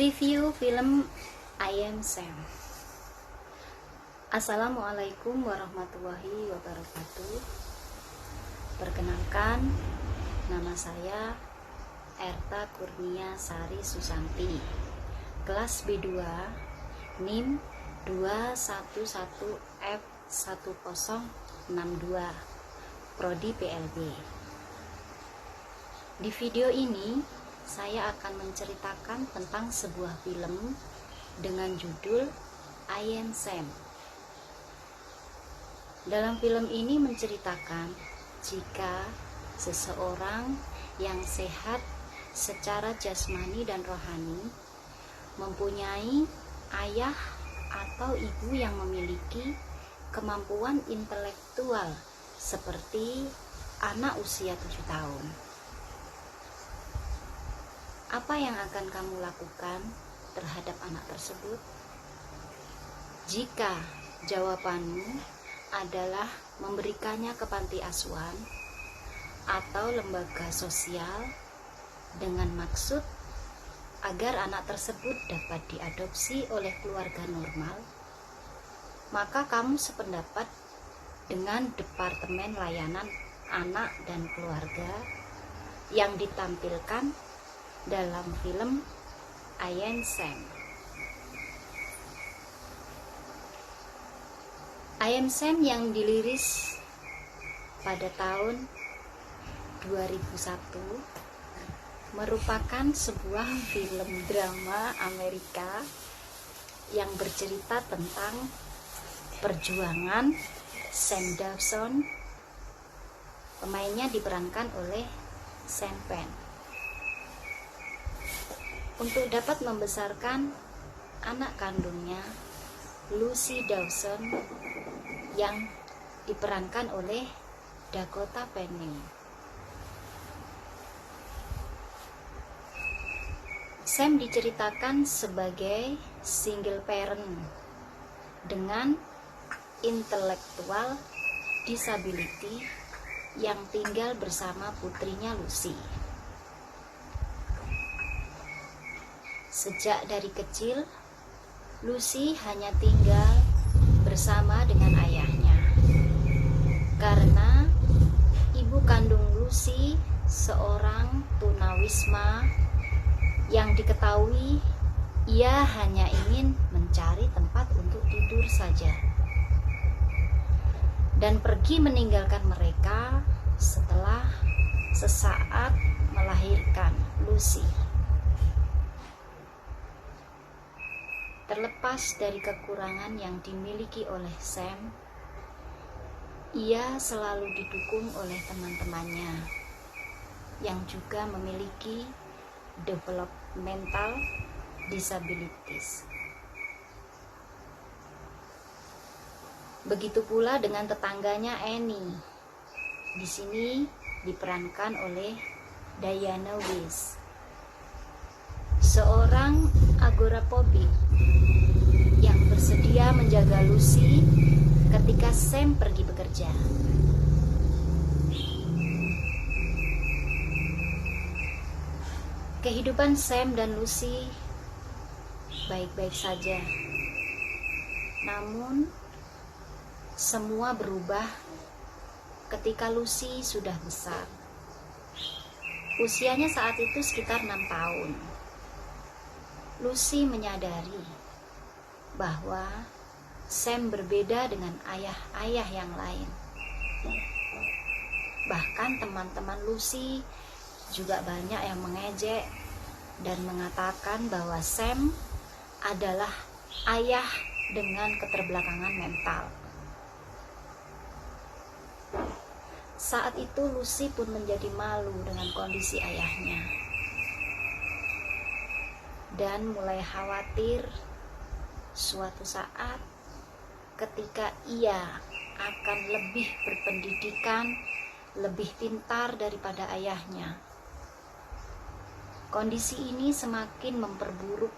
Review film I Am Sam. Assalamualaikum warahmatullahi wabarakatuh. Perkenalkan, nama saya Erta Kurnia Sari Susanti, kelas B2, NIM 211F1062, Prodi PLB. Di video ini saya akan menceritakan tentang sebuah film dengan judul I Am Sam. Dalam film ini menceritakan jika seseorang yang sehat secara jasmani dan rohani mempunyai ayah atau ibu yang memiliki kemampuan intelektual seperti anak usia 7 tahun. Apa yang akan kamu lakukan terhadap anak tersebut? Jika jawabanmu adalah memberikannya ke panti asuhan atau lembaga sosial dengan maksud agar anak tersebut dapat diadopsi oleh keluarga normal, maka kamu sependapat dengan Departemen Layanan Anak dan Keluarga yang ditampilkan dalam film I Am Sam. I Am Sam yang dirilis pada tahun 2001 merupakan sebuah film drama Amerika yang bercerita tentang perjuangan Sam Dawson. Pemainnya diperankan oleh Sean Penn untuk dapat membesarkan anak kandungnya, Lucy Dawson, yang diperankan oleh Dakota Fanning. Sam diceritakan sebagai single parent dengan intellectual disability yang tinggal bersama putrinya Lucy. Sejak dari kecil, Lucy hanya tinggal bersama dengan ayahnya karena ibu kandung Lucy seorang tunawisma yang diketahui ia hanya ingin mencari tempat untuk tidur saja dan pergi meninggalkan mereka setelah sesaat melahirkan Lucy. Terlepas dari kekurangan yang dimiliki oleh Sam, ia selalu didukung oleh teman-temannya yang juga memiliki developmental disabilities. Begitu pula dengan tetangganya Annie. Di sini diperankan oleh Diana Weiss, seorang agoraphobic yang bersedia menjaga Lucy ketika Sam pergi bekerja. Kehidupan Sam dan Lucy baik-baik saja. Namun, semua berubah ketika Lucy sudah besar. Usianya saat itu sekitar 6 tahun. Lucy menyadari bahwa Sam berbeda dengan ayah-ayah yang lain. Bahkan teman-teman Lucy juga banyak yang mengejek dan mengatakan bahwa Sam adalah ayah dengan keterbelakangan mental. Saat itu Lucy pun menjadi malu dengan kondisi ayahnya dan mulai khawatir suatu saat ketika ia akan lebih berpendidikan, lebih pintar daripada ayahnya. Kondisi ini semakin memperburuk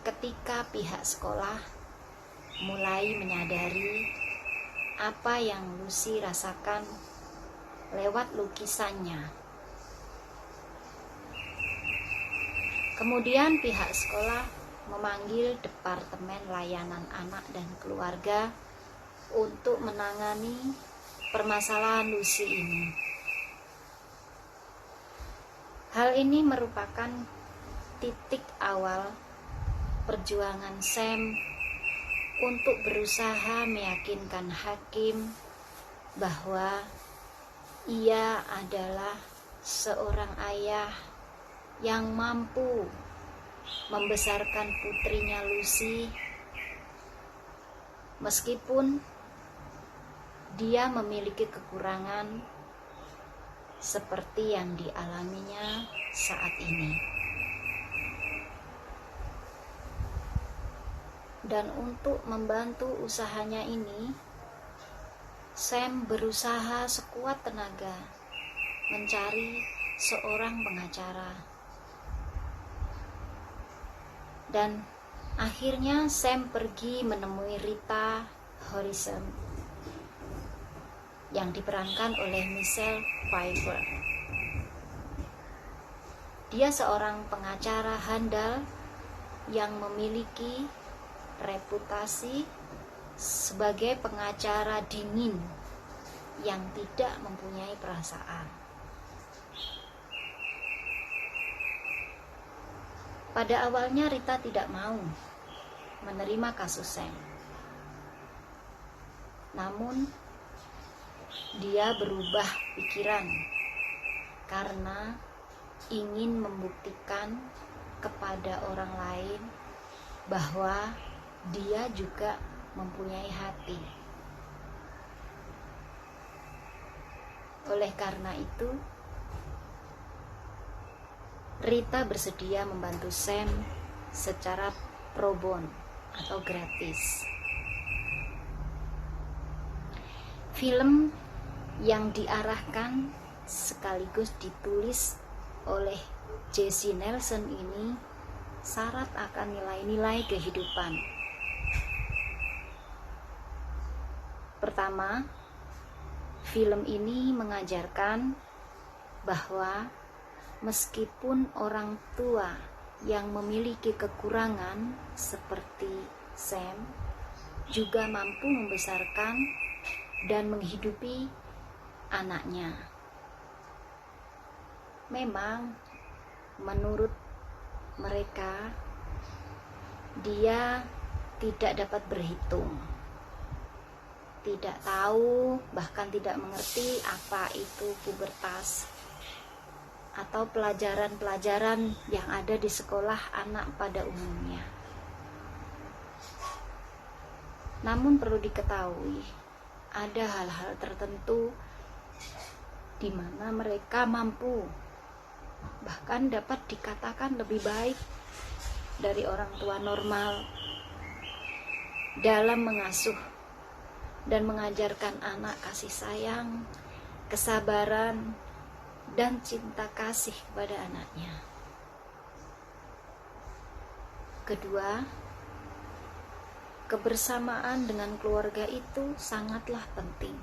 ketika pihak sekolah mulai menyadari apa yang Lucy rasakan lewat lukisannya. Kemudian pihak sekolah memanggil Departemen Layanan Anak dan Keluarga untuk menangani permasalahan Lucy ini. Hal ini merupakan titik awal perjuangan Sam untuk berusaha meyakinkan hakim bahwa ia adalah seorang ayah yang mampu membesarkan putrinya Lucy, meskipun dia memiliki kekurangan seperti yang dialaminya saat ini. Dan untuk membantu usahanya ini, Sam berusaha sekuat tenaga mencari seorang pengacara. Dan akhirnya Sam pergi menemui Rita Harrison yang diperankan oleh Michelle Pfeiffer. Dia seorang pengacara handal yang memiliki reputasi sebagai pengacara dingin yang tidak mempunyai perasaan. Pada awalnya Rita tidak mau menerima kasus Sam. Namun dia berubah pikiran karena ingin membuktikan kepada orang lain bahwa dia juga mempunyai hati. Oleh karena itu, Rita bersedia membantu Sam secara pro bono atau gratis. Film yang diarahkan sekaligus ditulis oleh Jesse Nelson ini syarat akan nilai-nilai kehidupan. Pertama, film ini mengajarkan bahwa meskipun orang tua yang memiliki kekurangan seperti Sam juga mampu membesarkan dan menghidupi anaknya. Memang menurut mereka dia tidak dapat berhitung, tidak tahu, bahkan tidak mengerti apa itu pubertas atau pelajaran-pelajaran yang ada di sekolah anak pada umumnya. Namun perlu diketahui, ada hal-hal tertentu di mana mereka mampu, bahkan dapat dikatakan lebih baik dari orang tua normal dalam mengasuh dan mengajarkan anak kasih sayang, kesabaran, dan cinta kasih kepada anaknya. Kedua, kebersamaan dengan keluarga itu sangatlah penting.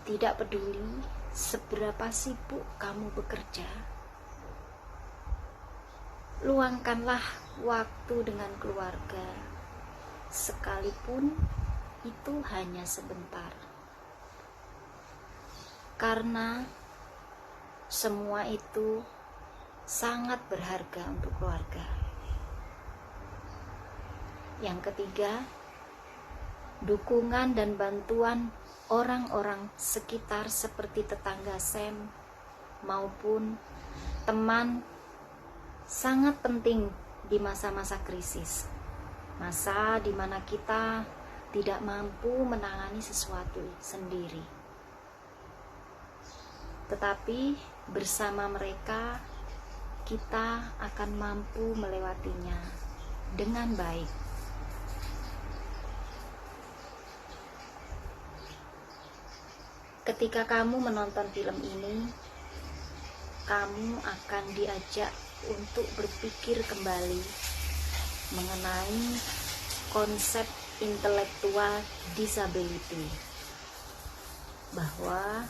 Tidak peduli seberapa sibuk kamu bekerja, luangkanlah waktu dengan keluarga, sekalipun itu hanya sebentar. Karena semua itu sangat berharga untuk keluarga. Yang ketiga, dukungan dan bantuan orang-orang sekitar seperti tetangga Sam maupun teman sangat penting di masa-masa krisis. Masa di mana kita tidak mampu menangani sesuatu sendiri. Tetapi bersama mereka kita akan mampu melewatinya dengan baik. Ketika kamu menonton film ini, kamu akan diajak untuk berpikir kembali mengenai konsep intellectual disability, bahwa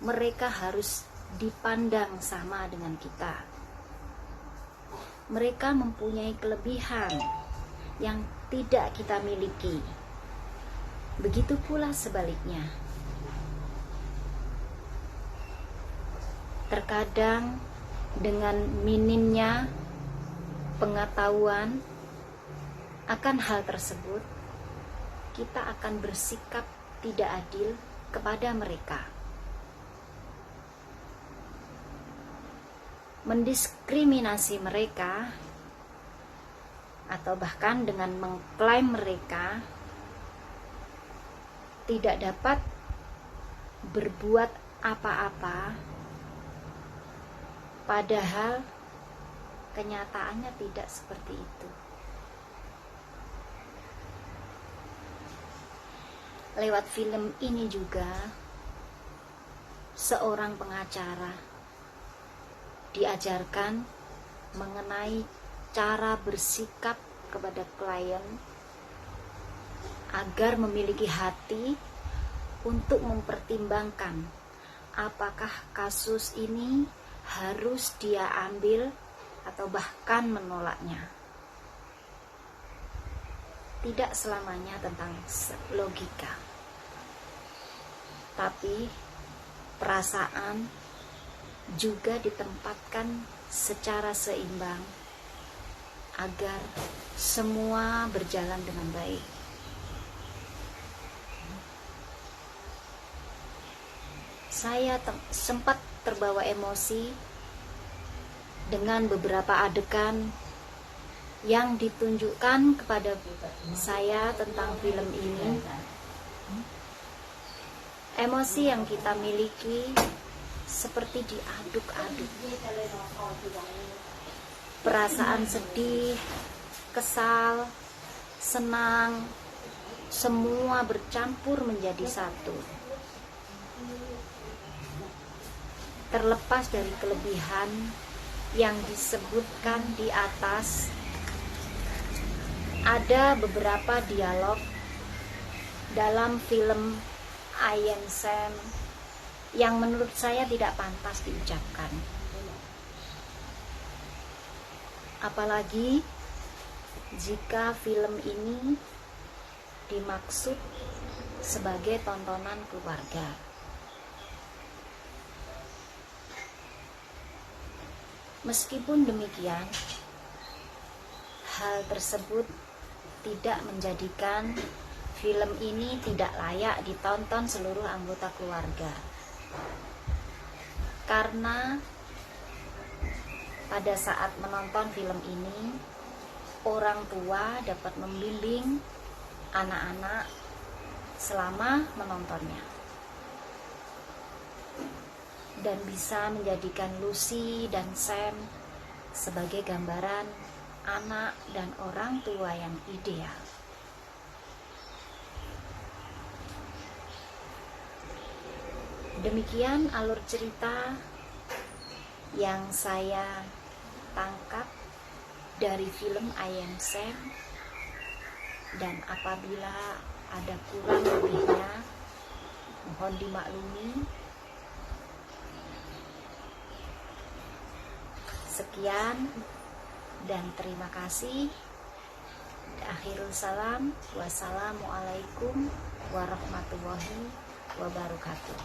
mereka harus dipandang sama dengan kita. mereka mempunyai kelebihan yang tidak kita miliki. Begitu pula sebaliknya. Terkadang dengan minimnya pengetahuan akan hal tersebut, kita akan bersikap tidak adil kepada mereka, mendiskriminasi mereka, atau bahkan dengan mengklaim mereka tidak dapat berbuat apa-apa, padahal kenyataannya tidak seperti itu. Lewat film ini juga, seorang pengacara diajarkan mengenai cara bersikap kepada klien agar memiliki hati untuk mempertimbangkan apakah kasus ini harus dia ambil atau bahkan menolaknya. Tidak selamanya tentang logika, tapi perasaan juga ditempatkan secara seimbang agar semua berjalan dengan baik. Saya sempat terbawa emosi dengan beberapa adegan yang ditunjukkan kepada saya tentang film ini. Emosi yang kita miliki seperti diaduk-aduk. Perasaan sedih, kesal, senang, semua bercampur menjadi satu. Terlepas dari kelebihan yang disebutkan di atas, ada beberapa dialog dalam film I Am Sam yang menurut saya tidak pantas diucapkan. Apalagi jika film ini dimaksud sebagai tontonan keluarga. Meskipun demikian, hal tersebut tidak menjadikan film ini tidak layak ditonton seluruh anggota keluarga. Karena pada saat menonton film ini, orang tua dapat membimbing anak-anak selama menontonnya, dan bisa menjadikan Lucy dan Sam sebagai gambaran anak dan orang tua yang ideal. Demikian alur cerita yang saya tangkap dari film I Am Sam, dan apabila ada kurang lebihnya mohon dimaklumi. Sekian dan terima kasih. Akhirul salam. Wassalamualaikum warahmatullahi wabarakatuh.